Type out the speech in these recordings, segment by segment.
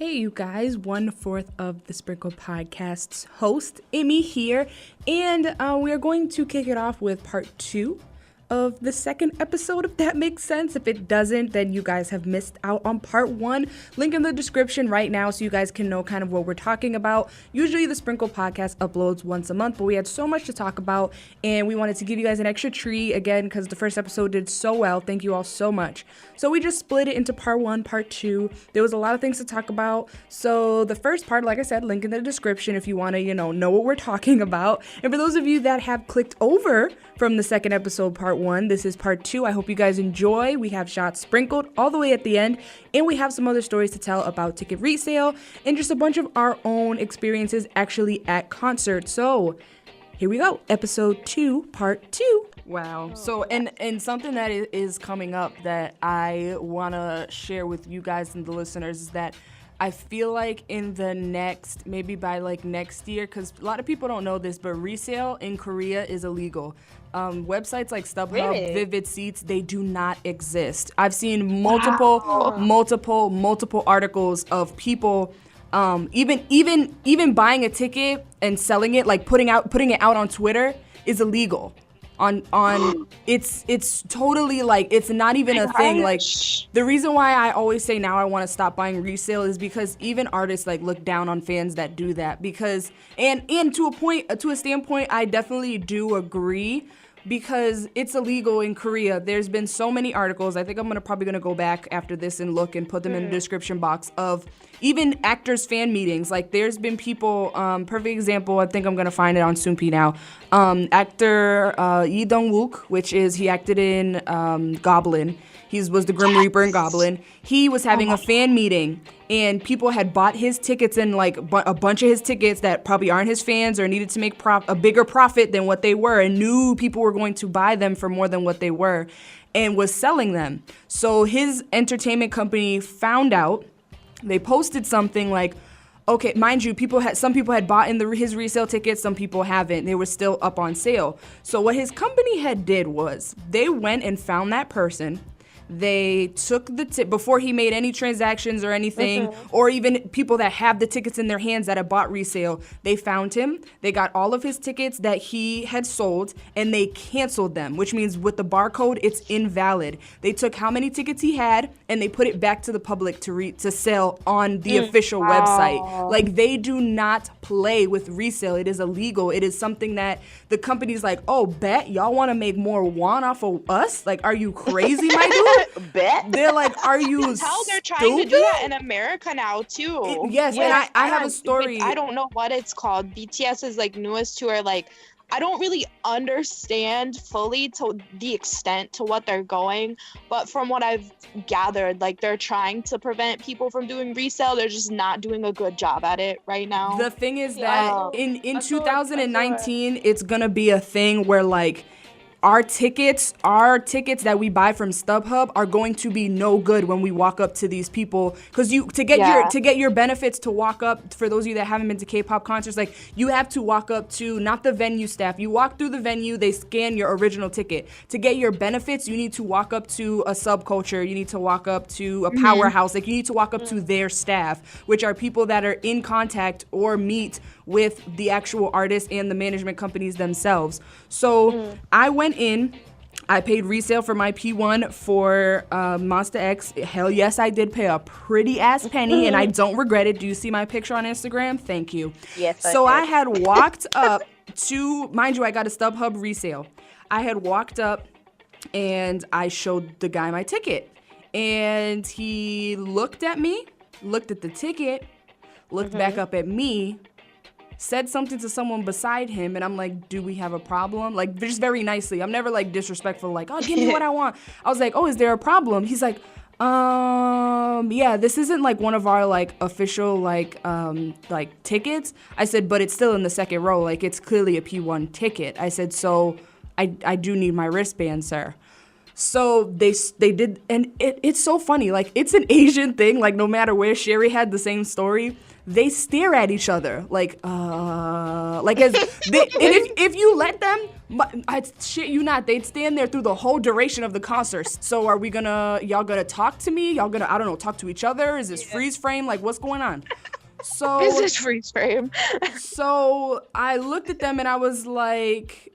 Hey, you guys, 1/4 of the sprinKle podcast's host, Immy here, and we are going to kick it off with part 2 of the second episode, if that makes sense. If it doesn't, then you guys have missed out on part 1. Link in the description right now so you guys can know kind of what we're talking about. Usually the sprinKle podcast uploads once a month, but we had so much to talk about, and we wanted to give you guys an extra treat again because the first episode did so well. Thank you all so much. So we just split it into part 1, part 2. There was a lot of things to talk about. So the first part, like I said, link in the description if you want to, know what we're talking about. And for those of you that have clicked over from the second episode, part 1, this is part 2. I hope you guys enjoy. We have shots sprinkled all the way at the end, and we have some other stories to tell about ticket resale and just a bunch of our own experiences actually at concerts. So here we go. Episode 2, part 2. Wow. So, and something that is coming up that I want to share with you guys and the listeners is that I feel like in the maybe by like next year, because a lot of people don't know this, but resale in Korea is illegal. Websites like StubHub, Really? Vivid Seats, they do not exist. I've seen multiple articles of people even buying a ticket and selling it, like putting it out on Twitter is illegal. It's totally like, it's not even a thing. Like, the reason why I always say now I want to stop buying resale is because even artists like look down on fans that do that, because and to a standpoint I definitely do agree, because it's illegal in Korea. There's been so many articles. I think I'm probably gonna go back after this and look and put them in the description box of even actors fan meetings. Like, there's been people, perfect example, I think I'm gonna find it on Soompi now. Actor Lee Dong-wook, which is, he acted in Goblin. He was the Grim Reaper in Goblin. He was having a fan meeting, and people had bought his tickets, and like a bunch of his tickets that probably aren't his fans or needed to make a bigger profit than what they were, and knew people were going to buy them for more than what they were, and was selling them. So his entertainment company found out. They posted something like, okay, mind you, some people had bought in his resale tickets, some people haven't. They were still up on sale. So what his company did was they went and found that person. They took before he made any transactions or anything, or even people that have the tickets in their hands that had bought resale. They found him. They got all of his tickets that he had sold, and they canceled them, which means with the barcode, it's invalid. They took how many tickets he had, and they put it back to the public to sell on the official website. Like, they do not play with resale. It is illegal. It is something that the company's like, oh, bet y'all want to make more won off of us? Like, are you crazy, my dude? Bet. They're like, are you Hell, they're stupid? trying to do that in America now too. Yes, and I have a story. I don't know what it's called. BTS's like newest tour, like, I don't really understand fully to the extent to what they're going, but from what I've gathered, like, they're trying to prevent people from doing resale. They're just not doing a good job at it right now. The thing is that in 2019, it's gonna be a thing where like, our tickets that we buy from StubHub are going to be no good when we walk up to these people, because to get your benefits, to walk up, for those of you that haven't been to K-pop concerts, like, you have to walk up to, not the venue staff, you walk through the venue, they scan your original ticket. To get your benefits, you need to walk up to a subculture, you need to walk up to a powerhouse, like, you need to walk up to their staff, which are people that are in contact or meet with the actual artists and the management companies themselves. So I went in, I paid resale for my P1 for Monsta X. Hell yes, I did pay a pretty ass penny, and I don't regret it. Do you see my picture on Instagram? Thank you. Yes. So I had walked up to, mind you, I got a StubHub resale. I had walked up and I showed the guy my ticket, and he looked at me, looked at the ticket, looked back up at me, said something to someone beside him, and I'm like, do we have a problem? Like, just very nicely. I'm never like disrespectful, like, oh, give me what I want. I was like, oh, is there a problem? He's like, yeah, this isn't like one of our like official like tickets. I said, but it's still in the second row. Like, it's clearly a P1 ticket. I said, so I do need my wristband, sir. So they did, and it's so funny. Like, it's an Asian thing. Like, no matter where, Shari had the same story. They stare at each other like as they, and if you let them, I shit you not, they'd stand there through the whole duration of the concert. So are y'all gonna talk to me? Y'all gonna, I don't know, talk to each other? Is this freeze frame? Like, what's going on? So Is this freeze frame? So I looked at them and I was like,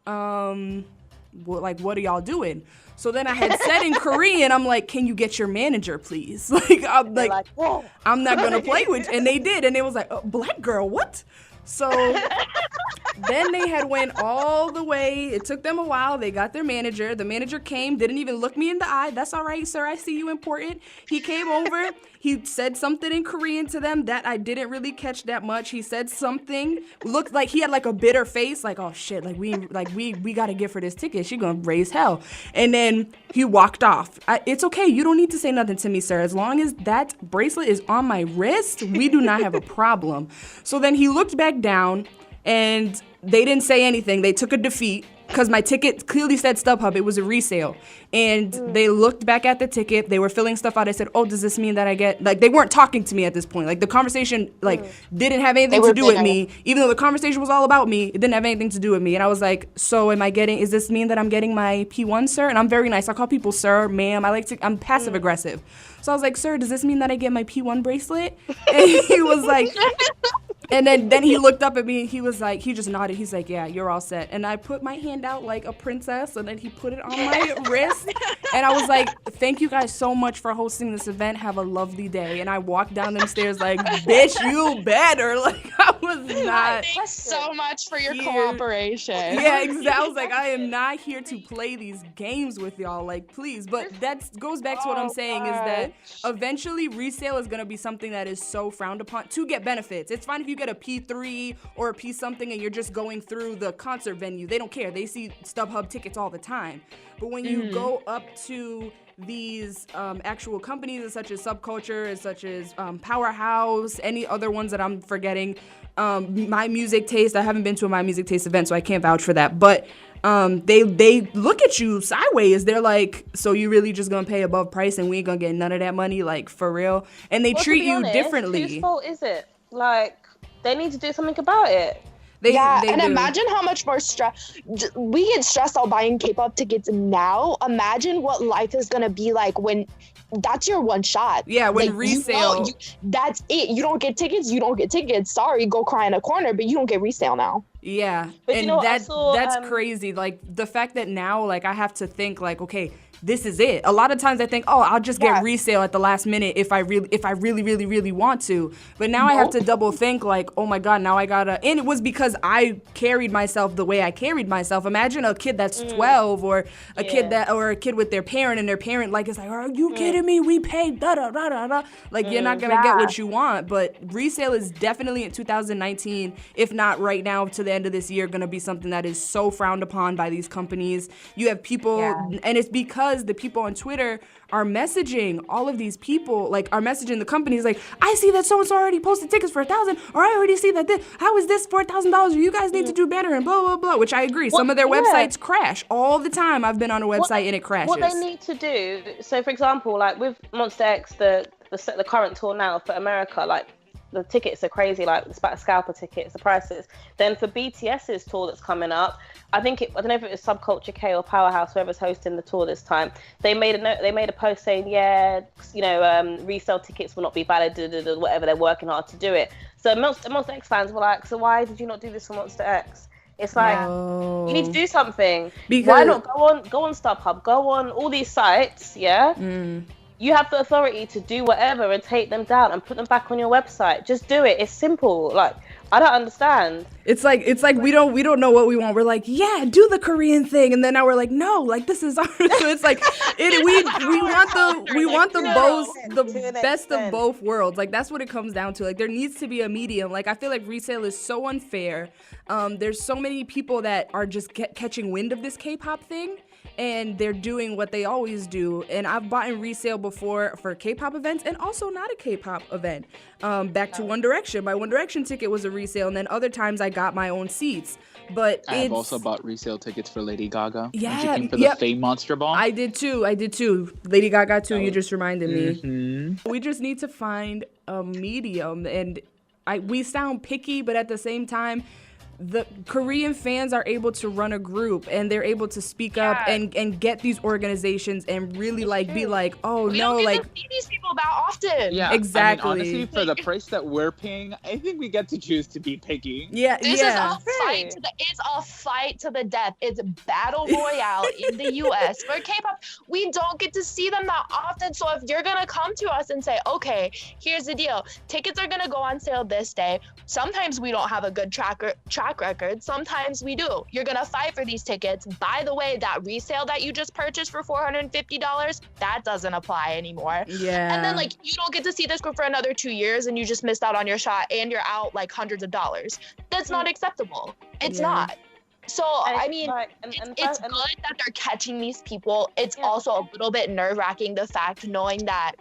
what are y'all doing? So then I had said in Korean, I'm like, can you get your manager, please? I'm like, whoa. I'm not gonna play with you. And they did, and it was like, oh, black girl, what? So then they had went all the way. It took them a while. They got their manager. The manager came, didn't even look me in the eye. That's all right, sir. I see you important. He came over. He said something in Korean to them that I didn't really catch that much. He said something, looked like he had like a bitter face, like, oh shit, like we gotta give her this ticket. She gonna raise hell. And then he walked off. It's okay. You don't need to say nothing to me, sir. As long as that bracelet is on my wrist, we do not have a problem. So then he looked back down, and they didn't say anything. They took a defeat because my ticket clearly said StubHub. It was a resale. And they looked back at the ticket. They were filling stuff out. I said, oh, does this mean that I get, like, they weren't talking to me at this point. Like, the conversation, like, didn't have anything to do with me. Even though the conversation was all about me, it didn't have anything to do with me. And I was like, so does this mean that I'm getting my P1, sir? And I'm very nice. I call people sir, ma'am. I'm passive aggressive. So I was like, sir, does this mean that I get my P1 bracelet? And he was like, and then he looked up at me and he was like, he just nodded. He's like, yeah, you're all set. And I put my hand out like a princess, and then he put it on my wrist. And I was like, thank you guys so much for hosting this event. Have a lovely day. And I walked down them stairs like, bitch, you better. Like, I was not. Thanks so much for your cooperation. Yeah, exactly. I was like, I am not here to play these games with y'all. Like, please. But that goes back to what I'm saying is that eventually resale is going to be something that is so frowned upon to get benefits. It's fine if you get a P3 or a P something and you're just going through the concert venue. They don't care. They see StubHub tickets all the time. But when you go up to these actual companies such as Subculture, such as Powerhouse, any other ones that I'm forgetting, My Music Taste, I haven't been to a My Music Taste event, so I can't vouch for that. But they look at you sideways. They're like, so you really just gonna pay above price and we ain't gonna get none of that money, like, for real? And they treat you differently. Whose fault is it? Like, they need to do something about it. They and do. Imagine how much more stress we get stressed out buying K-pop tickets now. Imagine what life is gonna be like when that's your one shot. Yeah, when like, resale. That's it. You don't get tickets. You don't get tickets. Sorry, go cry in a corner. But you don't get resale now. Yeah, but and that's crazy. Like, the fact that now, like, I have to think like, okay, this is it. A lot of times I think, oh, I'll just get resale at the last minute if I really want to. But now I have to double think like, oh my God, now I gotta. And it was because I carried myself the way I carried myself. Imagine a kid that's 12 or a kid with their parent, and their parent like is like, are you kidding me? We paid da da da da da. Like, you're not gonna get what you want. But resale is definitely in 2019, if not right now to the end of this year, gonna be something that is so frowned upon by these companies. You have people, and it's because the people on Twitter are messaging all of these people, like, are messaging the companies like, I see that so-and-so already posted tickets for $1,000, or I already see that how is this $4,000? You guys need to do better, and blah, blah, blah, which I agree. Some of their websites crash all the time. I've been on a website and it crashes. What they need to do, so for example, like with Monster X, the current tour now for America, like, the tickets are crazy, like the scalper tickets, the prices. Then for BTS's tour that's coming up, I don't know if it was Subculture K or Powerhouse, whoever's hosting the tour this time. They made a post saying, resale tickets will not be valid, whatever. They're working hard to do it. So Monster X fans were like, so why did you not do this for Monster X? It's like, you need to do something. Because why not go on StubHub, go on all these sites, You have the authority to do whatever and take them down and put them back on your website. Just do it. It's simple. Like, I don't understand. It's like we don't know what we want. We're like, yeah, do the Korean thing, and then now we're like, no, like, this is ours. So it's like we want the best of both worlds. Like, that's what it comes down to. Like, there needs to be a medium. Like, I feel like resale is so unfair. There's so many people that are just catching wind of this K-pop thing. and they're doing what they always do. And I've bought in resale before for K-pop events and also not a K-pop event. Back to One Direction. My One Direction ticket was a resale, and then other times I got my own seats. But I've also bought resale tickets for Lady Gaga. Yeah, when she came for the Fame Monster Ball. I did too. Lady Gaga too. You just reminded me. Mm-hmm. We just need to find a medium, and we sound picky, but at the same time, the Korean fans are able to run a group, and they're able to speak up and get these organizations and really be like, oh we no, don't get to see these people that often. Yeah, exactly. I mean, honestly, for the price that we're paying, I think we get to choose to be picky. Yeah, This is a fight to the death. It's a battle royale in the US for K-pop. We don't get to see them that often. So if you're gonna come to us and say, okay, here's the deal, tickets are gonna go on sale this day. Sometimes we don't have a good track record. Sometimes we do. You're gonna fight for these tickets. By the way, that resale that you just purchased for $450, that doesn't apply anymore. Yeah. And then you don't get to see this group for another 2 years, and you just missed out on your shot, and you're out hundreds of dollars. That's not acceptable. It's not. So I mean, it's good that they're catching these people. It's also a little bit nerve-wracking, the fact knowing that,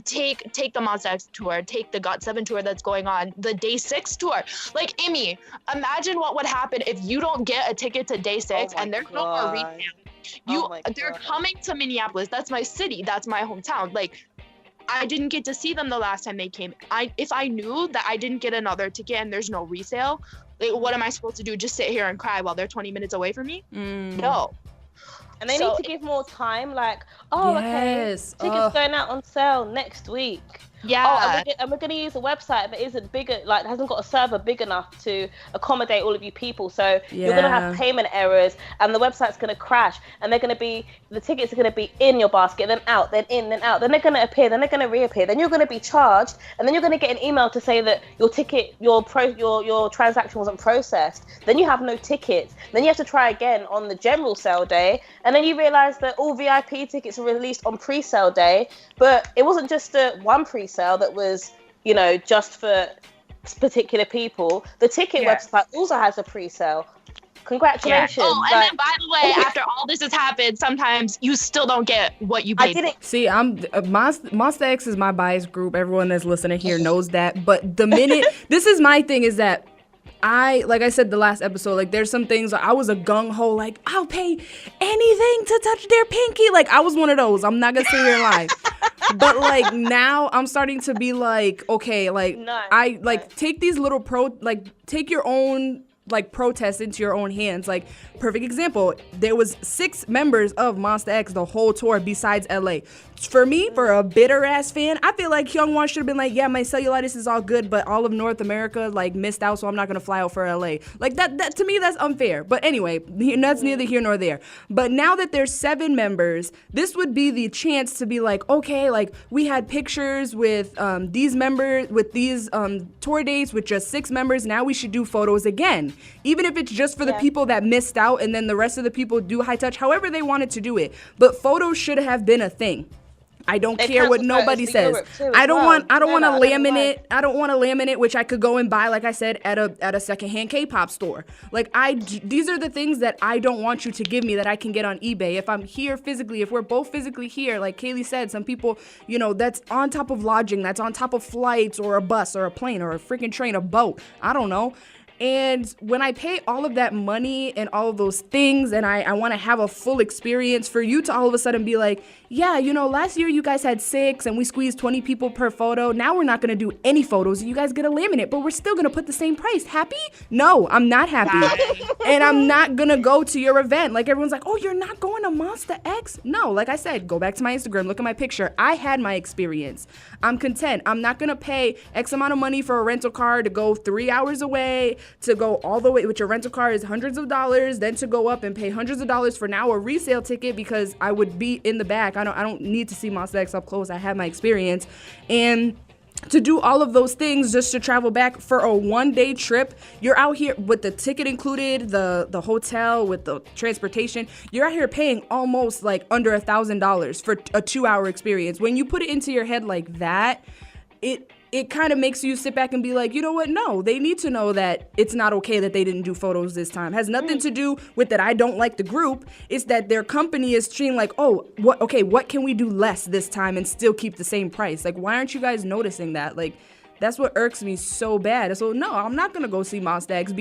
take the Monsta X tour, take the GOT7 tour that's going on, the Day 6 tour. Immy, imagine what would happen if you don't get a ticket to Day 6 and there's no more resale. They're coming to Minneapolis. That's my city. That's my hometown. I didn't get to see them the last time they came. If I knew that I didn't get another ticket and there's no resale, what am I supposed to do? Just sit here and cry while they're 20 minutes away from me? No. And they need to give more time, okay, tickets going out on sale next week. Yeah. And we're going to use a website that isn't bigger, hasn't got a server big enough to accommodate all of you people. So you're going to have payment errors, and the website's going to crash, and the tickets are going to be in your basket, then out, then in, then out. Then they're going to appear, then they're going to reappear. Then you're going to be charged, and then you're going to get an email to say that your ticket, your transaction wasn't processed. Then you have no tickets. Then you have to try again on the general sale day, and then you realize that all VIP tickets are released on pre-sale day, but it wasn't just the one pre-sale that was, just for particular people. The ticket website also has a pre-sale. Congratulations. Yeah. Oh, and then by the way, after all this has happened, sometimes you still don't get what you paid for. See, Monsta X is my bias group. Everyone that's listening here knows that. But the minute this is my thing is that like I said the last episode, there's some things I was a gung-ho, I'll pay anything to touch their pinky. I was one of those. I'm not gonna sit here and lie. But now I'm starting to be okay, take these little take your own protest into your own hands. Perfect example, there was 6 members of Monsta X the whole tour besides LA. For me, for a bitter ass fan, I feel like Hyungwon should have been yeah, my cellulitis is all good, but all of North America missed out, so I'm not gonna fly out for LA. That to me, that's unfair. But anyway, that's neither here nor there. But now that there's 7 members, this would be the chance to be okay, we had pictures with these members, with these tour dates with just 6 members. Now we should do photos again, even if it's just for the people that missed out, and then the rest of the people do high touch, however they wanted to do it. But photos should have been a thing. I don't care what nobody says. I don't want to laminate. I don't want to laminate, which I could go and buy, like I said, at a secondhand K-pop store. These are the things that I don't want you to give me that I can get on eBay. If I'm here physically, if we're both physically here, like Kaylee said, some people, that's on top of lodging, that's on top of flights or a bus or a plane or a freaking train, a boat. I don't know. And when I pay all of that money and all of those things, and I want to have a full experience, for you to all of a sudden be yeah, last year you guys had 6 and we squeezed 20 people per photo. Now we're not going to do any photos. You guys get a laminate, but we're still going to put the same price. Happy? No, I'm not happy. And I'm not going to go to your event. Everyone's oh, you're not going to Monsta X? No, like I said, go back to my Instagram, look at my picture. I had my experience. I'm content. I'm not going to pay X amount of money for a rental car to go 3 hours away, to go all the way, which your rental car is hundreds of dollars, then to go up and pay hundreds of dollars for now a resale ticket because I would be in the back. I don't need to see Monsta X up close. I have my experience. And to do all of those things just to travel back for a 1-day trip, you're out here with the ticket included, the hotel, with the transportation, you're out here paying almost under $1,000 for a 2-hour experience. When you put it into your head like that, it kind of makes you sit back and be like, you know what? No, they need to know that it's not okay that they didn't do photos this time. Has nothing to do with that I don't like the group. It's that their company is treating like, oh, what can we do less this time and still keep the same price? Like, why aren't you guys noticing that? Like, that's what irks me so bad. So no, I'm not gonna go see Monsta X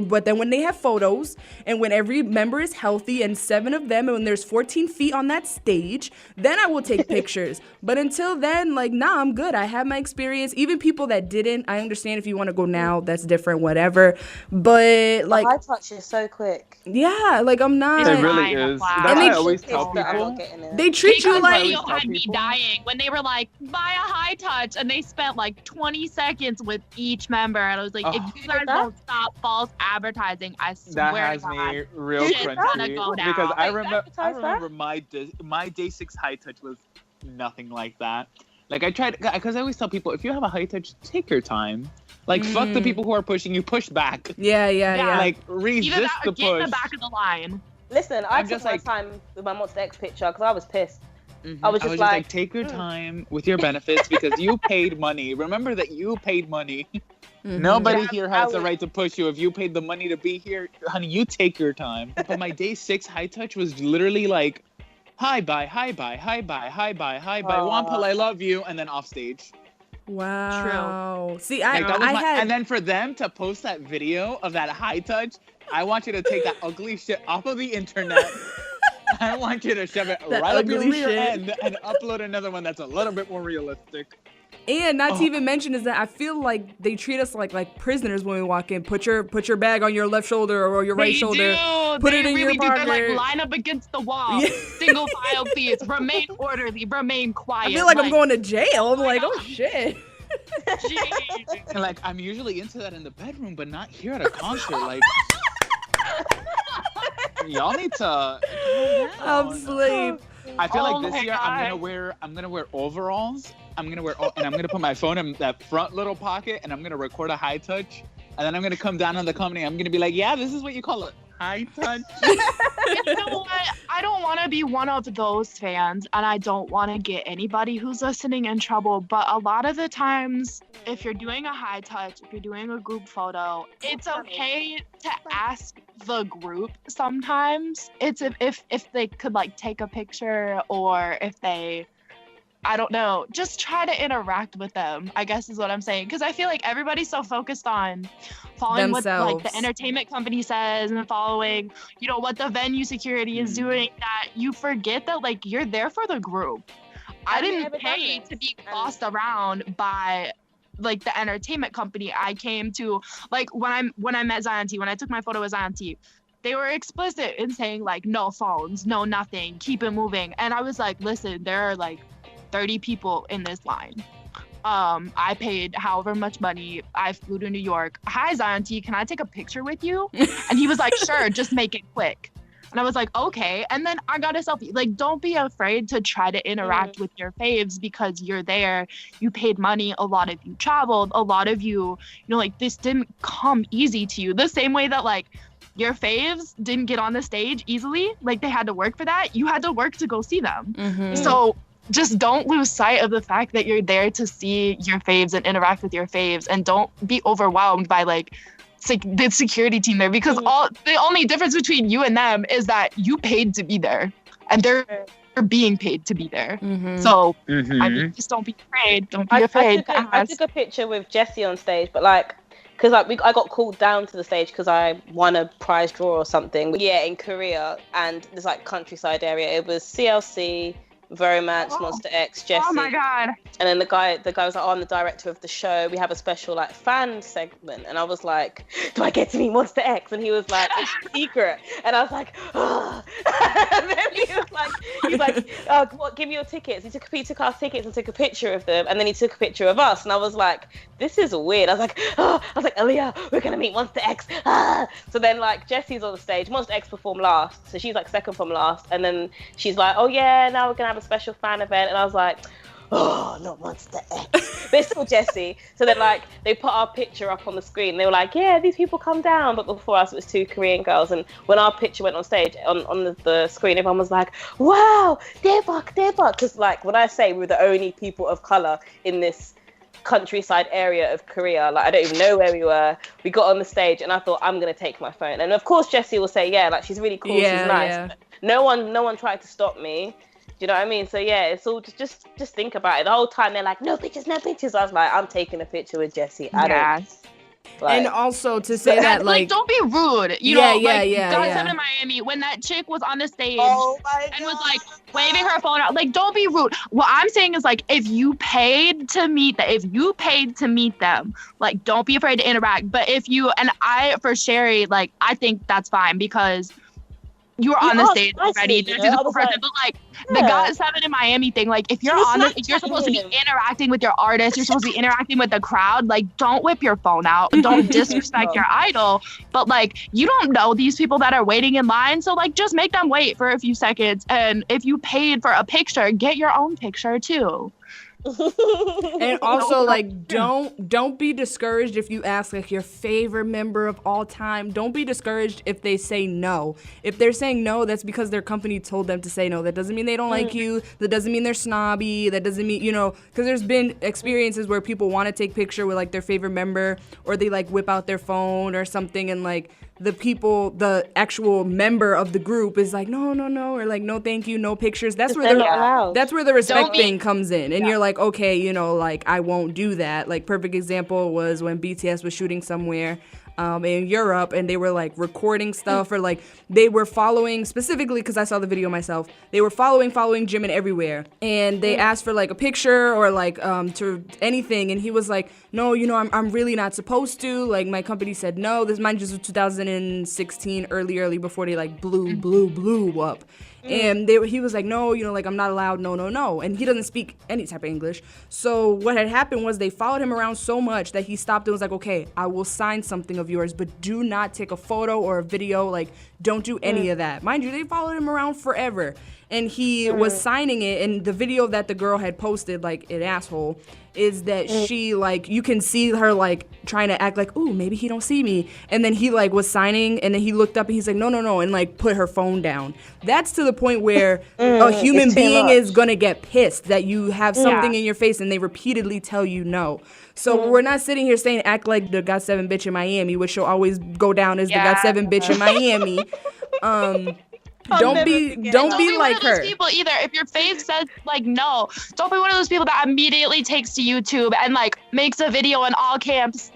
but then when they have photos and when every member is healthy and 7 of them and when there's 14 feet on that stage, then I will take pictures. But until then, like, nah, I'm good. I have my experience. Even people that didn't, I understand if you want to go now, that's different, whatever. But like, the high touch is so quick. Yeah, like I'm not. It really is. Wow. That's And why they- I always tell people. They treat you That like. video had me dying when they were like, buy a high touch, and they spent like 20 seconds with each member, and I was like, if you guys don't stop false advertising, I That swear has to God. me real Shit's gonna crunchy go down. because I Wait, remember my day 6 high touch was nothing like that. Like I tried, because I always tell people, if you have a high touch, take your time. Like fuck the people who are pushing you, push back. Yeah. Like resist Either that the or get in push. the back of the line. Listen, I I'm took just my like- time with my Monsta X picture because I was pissed. Mhm. I was just like, take your time with your benefits because you paid money. Remember that you paid money. Mhm. Nobody Yeah, here I has the would- right to push you. If you paid the money to be here, honey, you take your time. But my day 6 high touch was literally like, hi, bye, hi, bye, hi, bye, hi, bye, hi, bye, Wampel, I love you, and then off stage. Wow. See, Like, that was I had. and then for them to post that video of that high touch, I want you to take that ugly shit off of the internet. I want you to shove it That right up your ugly rear shit. end and upload another one that's a little bit more realistic. And not to even mention is that I feel like they treat us like prisoners when we walk in. Put your bag on your left shoulder or your right They shoulder. do. Put They it in really your do. They're pocket. like, line up against the wall. Yeah. Single file, please. Remain orderly. Remain quiet. I feel like I'm going to jail. I'm my like, oh God. shit. Jeez. And like, I'm usually into that in the bedroom, but not here at a concert. Like, y'all need to. I'm asleep. I feel Oh like this my year God. I'm gonna wear overalls. And I'm gonna put my phone in that front little pocket, and I'm gonna record a high touch, and then I'm gonna come down on the company. I'm gonna be like, yeah, this is what you call it, high touch. You know what? I don't want to be one of those fans, and I don't want to get anybody who's listening in trouble. But a lot of the times, if you're doing a high touch, if you're doing a group photo, it's okay to ask the group sometimes. It's if they could like take a picture, or if they, I don't know, just try to interact with them, I guess is what I'm saying. Because I feel like everybody's so focused on following what like Themselves. the entertainment company says and following, you know, what the venue security is doing, that you forget that like you're there for the group. I Have you didn't ever pay done to this? be bossed around by like the entertainment company. I came to, like, when I met Zion T, when I took my photo with Zion T, they were explicit in saying like, no phones, no nothing, keep it moving. And I was like, listen, there are like 30 people in this line. I paid however much money. I flew to New York. Hi, Zion T, can I take a picture with you? And he was like, sure, just make it quick. And I was like, okay. And then I got a selfie. Like, don't be afraid to try to interact with your faves because you're there. You paid money. A lot of you traveled. A lot of you, you know, like, this didn't come easy to you. The same way that, like, your faves didn't get on the stage easily. Like, they had to work for that. You had to work to go see them. Mhm. So just don't lose sight of the fact that you're there to see your faves and interact with your faves, and don't be overwhelmed by like the security team there, because the only difference between you and them is that you paid to be there and they're being paid to be there. Mhm. So I mean, just don't be afraid. Don't be I afraid took to I ask. took a picture with Jessie on stage, but like, because like I got called down to the stage because I won a prize draw or something. Yeah, in Korea, and there's like countryside area. It was CLC, Romance, Monsta X, Jessie. Oh my god. And then the guy was like, oh, I'm the director of the show. We have a special like fan segment. And I was like, do I get to meet Monsta X? And he was like, it's a secret. And I was like, oh. And then he's like, oh, what, give me your tickets. He took our tickets and took a picture of them. And then he took a picture of us. And I was like, this is weird. I was like, Aaliyah, we're going to meet Monsta X. Ah. So then like Jessie's on the stage. Monsta X performed last. So she's like second from last. And then she's like, oh yeah, now we're going to have a special fan event. And I was like, oh, not Monsta X. But it's still Jessie. So then like they put our picture up on the screen. They were like, yeah, these people come down. But before us it was 2 Korean girls. And when our picture went on stage on the screen, everyone was like, wow, 대박. Because like when I say we were the only people of color in this countryside area of Korea. Like, I don't even know where we were. We got on the stage, and I thought, I'm gonna take my phone. And of course, Jessie will say, yeah, like, she's really cool, she's nice. Yeah. But no one tried to stop me. Do you know what I mean? So yeah, it's all just think about it. The whole time they're like, no pictures, no pictures. I was like, I'm taking a picture with Jessie. I don't. Like, and also to say that, like, don't be rude. You know, like, God 7 in Miami, when that chick was on the stage and was like waving her phone out, like, don't be rude. What I'm saying is, like, if you paid to meet them, like, don't be afraid to interact. But if you, and I, for Shari, like, I think that's fine because you were on the stage already. But like the God 7 in Miami thing, like if you're if you're supposed to be interacting with your artist, you're supposed to be interacting with the crowd, like don't whip your phone out. Don't disrespect your idol. But like you don't know these people that are waiting in line. So like just make them wait for a few seconds. And if you paid for a picture, get your own picture too. And also, like, don't be discouraged if you ask, like, your favorite member of all time. Don't be discouraged if they say no. If they're saying no, that's because their company told them to say no. That doesn't mean they don't like you. That doesn't mean they're snobby. That doesn't mean, you know, because there's been experiences where people want to take picture with, like, their favorite member, or they, like, whip out their phone or something, and, like, the actual member of the group is like, no, or like, no, thank you, no pictures. That's where the respect thing comes in. And you're like, okay, you know, like, I won't do that. Like, perfect example was when BTS was shooting somewhere in Europe, and they were like recording stuff, or like they were following, specifically because I saw the video myself, they were following Jimin everywhere, and they asked for like a picture or like to anything, and he was like, no, you know, I'm really not supposed to, like my company said no. This mind just was 2016, early before they like blew up. And he was like, no, you know, like, I'm not allowed, no. And he doesn't speak any type of English. So what had happened was they followed him around so much that he stopped and was like, okay, I will sign something of yours, but do not take a photo or a video. Like, don't do any of that. Mind you, they followed him around forever. And he was signing it, and the video that the girl had posted, like, an asshole, is that she, like, you can see her, like, trying to act like, ooh, maybe he don't see me. And then he, like, was signing, and then he looked up, and he's like, no, and, like, put her phone down. That's to the point where a human being is gonna get pissed that you have something in your face, and they repeatedly tell you no. So we're not sitting here saying act like the God 7 bitch in Miami, which will always go down as the God 7 bitch in Miami. Don't be like her. People either. If your face says like no, don't be one of those people that immediately takes to YouTube and like makes a video in all caps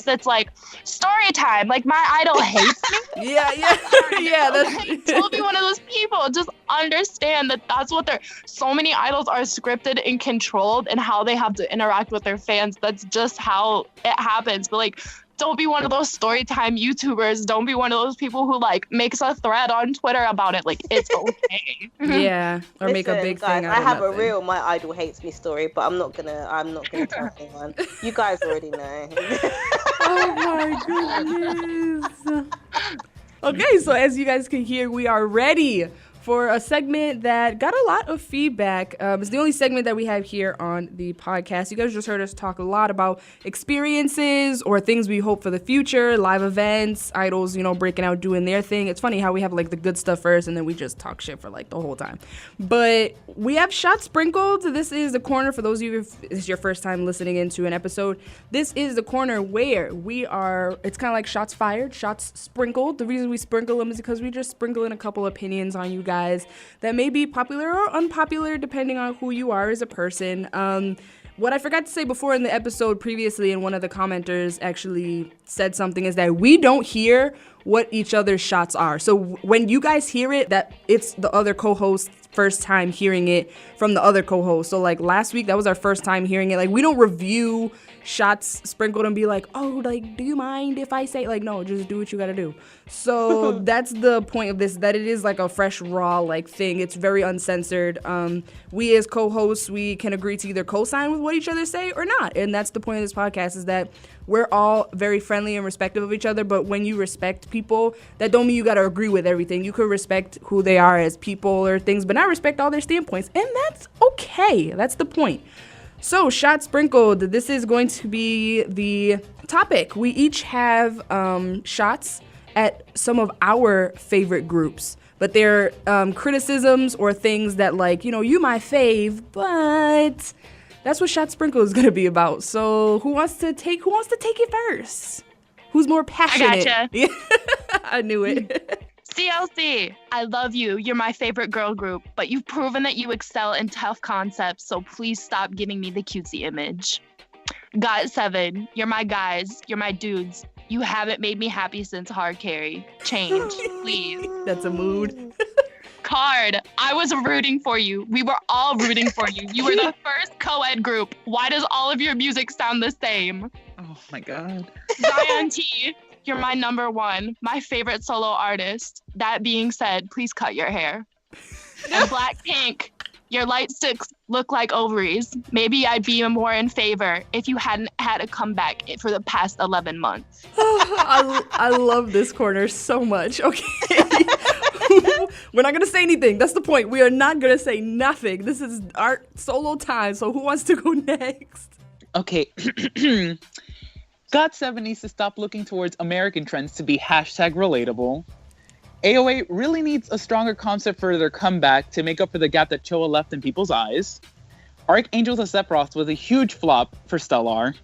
that's like story time. Like my idol hates me. Yeah. Like, don't be one of those people. Just understand that that's what they're. So many idols are scripted and controlled, and how they have to interact with their fans. That's just how it happens. But like, don't be one of those storytime YouTubers. Don't be one of those people who like makes a thread on Twitter about it. Like, it's okay. Yeah, or make a big thing out of I have nothing. a real "my idol hates me" story, but I'm not gonna tell anyone. You guys already know. Oh my goodness. Okay, so as you guys can hear, we are ready for a segment that got a lot of feedback. It's the only segment that we have here on the podcast. You guys just heard us talk a lot about experiences or things we hope for the future, live events, idols, you know, breaking out, doing their thing. It's funny how we have like the good stuff first and then we just talk shit for like the whole time. But we have Shots Sprinkled. This is the corner for those of you, if this is your first time listening into an episode. This is the corner where it's kind of like shots fired, shots sprinkled. The reason we sprinkle them is because we just sprinkle in a couple opinions on you guys that may be popular or unpopular depending on who you are as a person. What I forgot to say before in the episode previously, and one of the commenters actually said something, is that we don't hear what each other's shots are. So when you guys hear it, that it's the other co-host's first time hearing it from the other co-host. So like last week, that was our first time hearing it. Like, we don't review shots sprinkled and be like, oh, like, do you mind if I say, like, no, just do what you gotta do. So that's the point of this, that it is like a fresh, raw, like, thing. It's very uncensored. We as co-hosts, we can agree to either co-sign with what each other say or not. And that's the point of this podcast, is that we're all very friendly and respectful of each other. But when you respect people, that don't mean you gotta agree with everything. You could respect who they are as people or things, but not respect all their standpoints. And that's okay. That's the point. So, Shots Sprinkled, this is going to be the topic. We each have shots at some of our favorite groups, but they're criticisms or things that, like, you know, you my fave, but that's what Shot Sprinkle is gonna be about. So who wants to take it first? Who's more passionate? I gotcha. I knew it. CLC, I love you. You're my favorite girl group, but you've proven that you excel in tough concepts, so please stop giving me the cutesy image. GOT7, you're my guys. You're my dudes. You haven't made me happy since Hard Carry. Change, please. That's a mood. Card, I was rooting for you. We were all rooting for you. You were the first co-ed group. Why does all of your music sound the same? Oh my God. Zion T, you're my number one, my favorite solo artist. That being said, please cut your hair. And Blackpink, your light sticks look like ovaries. Maybe I'd be more in favor if you hadn't had a comeback for the past 11 months. I love this corner so much. Okay. We're not going to say anything. That's the point. We are not going to say nothing. This is our solo time. So who wants to go next? Okay. GOT7 needs to stop looking towards American trends to be #relatable. AOA really needs a stronger concept for their comeback to make up for the gap that Choa left in people's eyes. Archangels of Sephiroth was a huge flop for Stellar.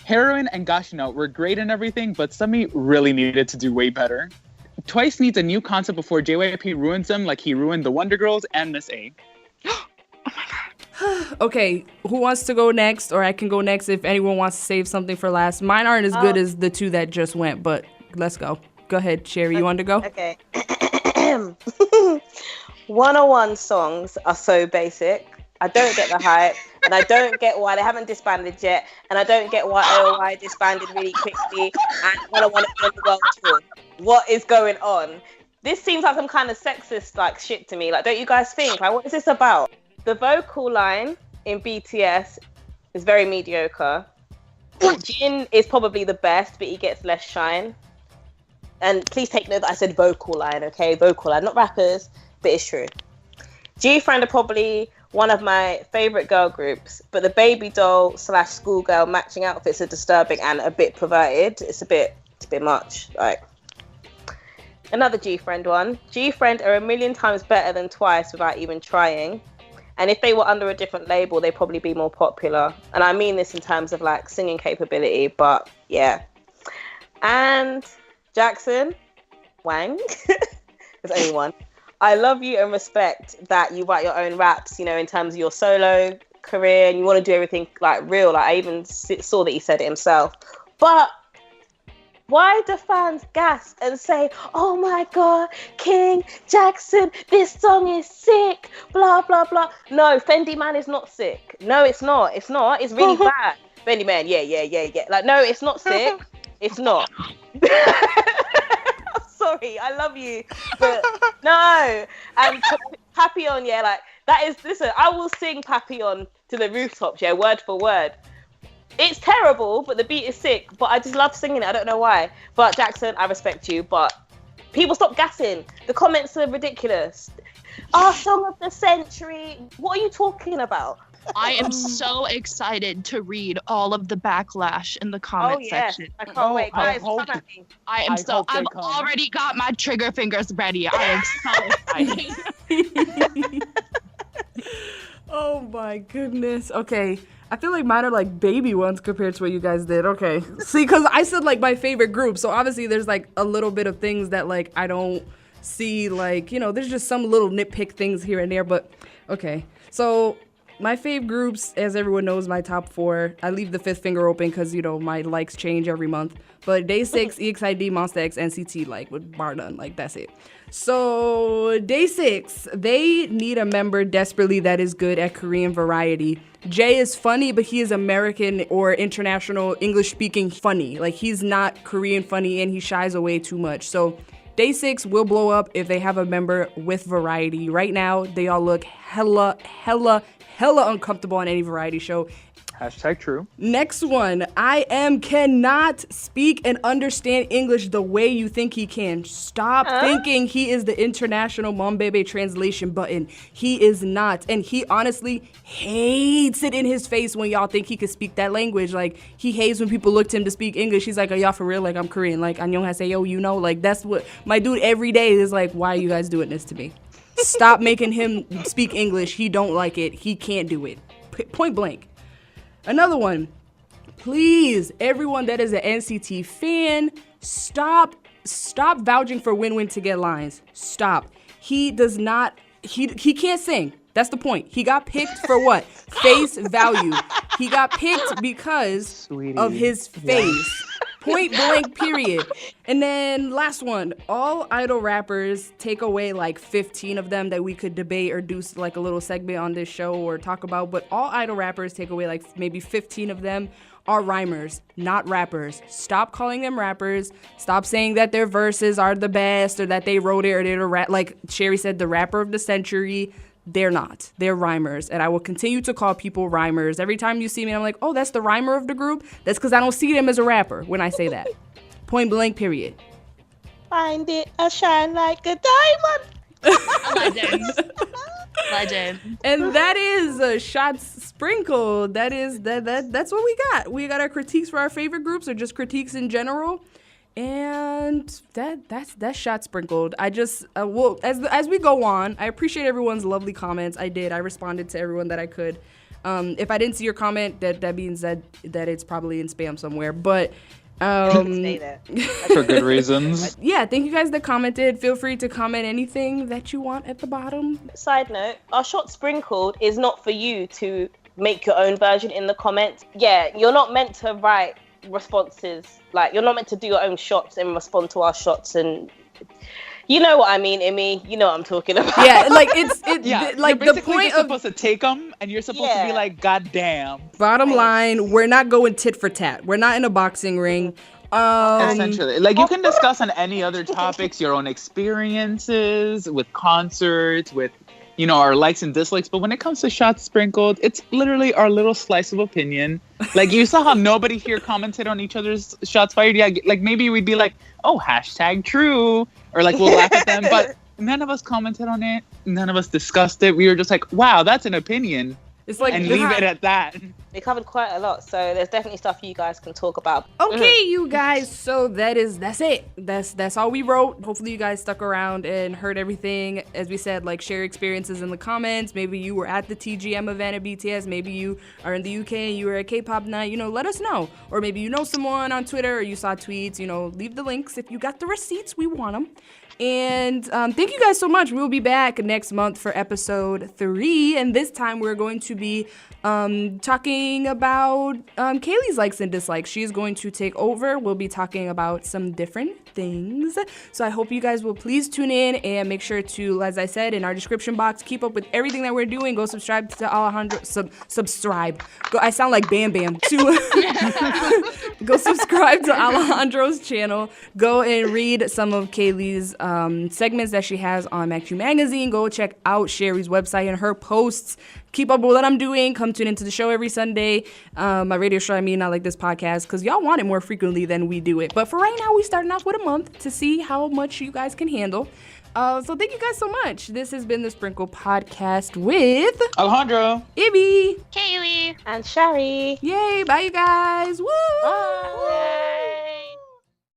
Heroine and Gashino were great and everything, but Sumi really needed to do way better. Twice needs a new concept before JYP ruins them like he ruined the Wonder Girls and Miss A. Okay, who wants to go next? Or I can go next if anyone wants to save something for last. Mine aren't as good as the two that just went, but let's go. Go ahead, Shari, you want to go? Okay. 101 songs are so basic. I don't get the hype, and I don't get why they haven't disbanded yet, and I don't get why AOI disbanded really quickly, and 101 is on the world tour. What is going on? This seems like some kind of sexist like shit to me. Like, don't you guys think? Like, what is this about? The vocal line in BTS is very mediocre. Jin is probably the best, but he gets less shine. And please take note that I said vocal line, okay? Vocal line, not rappers, but it's true. G-Friend are probably one of my favorite girl groups, but the baby doll / schoolgirl matching outfits are disturbing and a bit perverted. It's a bit much. Like, another G-Friend one. G-Friend are a million times better than Twice without even trying. And if they were under a different label, they'd probably be more popular. And I mean this in terms of like singing capability, but yeah. And Jackson, Wang, there's only one. I love you and respect that you write your own raps, you know, in terms of your solo career, and you want to do everything like real. Like, I even saw that he said it himself. But why do fans gas and say, oh my God, King Jackson, this song is sick, blah, blah, blah. No, Fendi Man is not sick. No, it's not. It's not. It's really bad. Fendi Man, yeah. Like, no, it's not sick. It's not. Sorry, I love you, but no. And Papillon, yeah, like that is. Listen, I will sing Papillon to the rooftops, yeah, word for word. It's terrible, but the beat is sick. But I just love singing it. I don't know why. But Jackson, I respect you. But people stop gassing. The comments are ridiculous. Our song of the century. What are you talking about? I am so excited to read all of the backlash in the comment section. I can't wait, guys. I've already got my trigger fingers ready. I am so excited. Oh my goodness. Okay. I feel like mine are like baby ones compared to what you guys did. Okay. See, because I said like my favorite group. So obviously there's like a little bit of things that like I don't see, like, you know, there's just some little nitpick things here and there. But okay. So my fave groups, as everyone knows, my top 4. I leave the 5th finger open because, you know, my likes change every month. But Day 6, EXID, Monsta X, NCT, like, with bar none. Like, that's it. So, Day 6, they need a member desperately that is good at Korean variety. Jay is funny, but he is American or international English-speaking funny. Like, he's not Korean funny, and he shies away too much. So, Day 6 will blow up if they have a member with variety. Right now, they all look hella uncomfortable on any variety show. #true. Next one. IM cannot speak and understand English the way you think he can. Stop thinking he is the international Mombebe translation button. He is not. And he honestly hates it in his face when y'all think he could speak that language. Like, he hates when people look to him to speak English. He's like, are y'all for real? Like, I'm Korean. Like, 안녕하세요, you know? Like, that's what my dude every day is like, why are you guys doing this to me? Stop making him speak English. He don't like it. He can't do it. Point blank. Another one. Please, everyone that is an NCT fan, stop vouching for Win-Win to get lines. Stop. He does not, he can't sing. That's the point. He got picked for what? Face value. He got picked because of his face. Point blank, period. And then last one, all idol rappers, take away like 15 of them that we could debate or do like a little segment on this show or talk about, but all idol rappers, take away like maybe 15 of them are rhymers, not rappers. Stop calling them rappers. Stop saying that their verses are the best or that they wrote it or they're like Shari said, the rapper of the century. They're not. They're rhymers. And I will continue to call people rhymers. Every time you see me, I'm like, oh, that's the rhymer of the group. That's because I don't see them as a rapper when I say that. Point blank, period. Find it, I shine like a diamond. Legend. And that is Shots SprinKle. That's what we got. We got our critiques for our favorite groups or just critiques in general. And that's Shot SprinKled. I just well as we go on, I appreciate everyone's lovely comments. I responded to everyone that I could. If I didn't see your comment, that means that it's probably in spam somewhere. But Stay there. For good reasons. Yeah, thank you guys that commented. Feel free to comment anything that you want at the bottom. Side note, our Shot SprinKled is not for you to make your own version in the comments. Yeah, you're not meant to write responses. Like, you're not meant to do your own shots and respond to our shots, and you know what I mean, Immy. You know what I'm talking about. Yeah, like like you're the point just of supposed to take them, and you're supposed to be like, God damn. Bottom line, we're not going tit for tat. We're not in a boxing ring. Essentially, like, you can discuss on any other topics, your own experiences with concerts, with our likes and dislikes. But when it comes to Shots SprinKled, it's literally our little slice of opinion. Like, you saw how nobody here commented on each other's shots fired. Yeah, like maybe we'd be like, oh, #true, or like we'll laugh at them. But none of us commented on it. None of us discussed it. We were just like, wow, that's an opinion. It's like, and leave it at that. We covered quite a lot, so there's definitely stuff you guys can talk about. Okay, you guys, so that's it. That's all we wrote. Hopefully you guys stuck around and heard everything. As we said, like, share experiences in the comments. Maybe you were at the TGM event at BTS. Maybe you are in the UK and you were at K-pop night. Let us know. Or maybe you know someone on Twitter or you saw tweets. Leave the links. If you got the receipts, we want them. And thank you guys so much. We'll be back next month for episode 3. And this time we're going to be talking about Kaylee's likes and dislikes. She's going to take over. We'll be talking about some different things. So I hope you guys will please tune in and make sure to, as I said, in our description box, keep up with everything that we're doing. Go subscribe to Alejandro. Subscribe. I sound like Bam Bam. Go subscribe to Alejandro's channel. Go and read some of Kaylee's segments that she has on MacQ Magazine. Go check out Shari's website and her posts. Keep up with what I'm doing. Come tune into the show every Sunday. My radio show, not like this podcast, because y'all want it more frequently than we do it. But for right now, we're starting off with a month to see how much you guys can handle. So thank you guys so much. This has been the SprinKle Podcast with Alejandro, Immy, Kaylee, and Shari. Yay, bye you guys. Woo! Bye.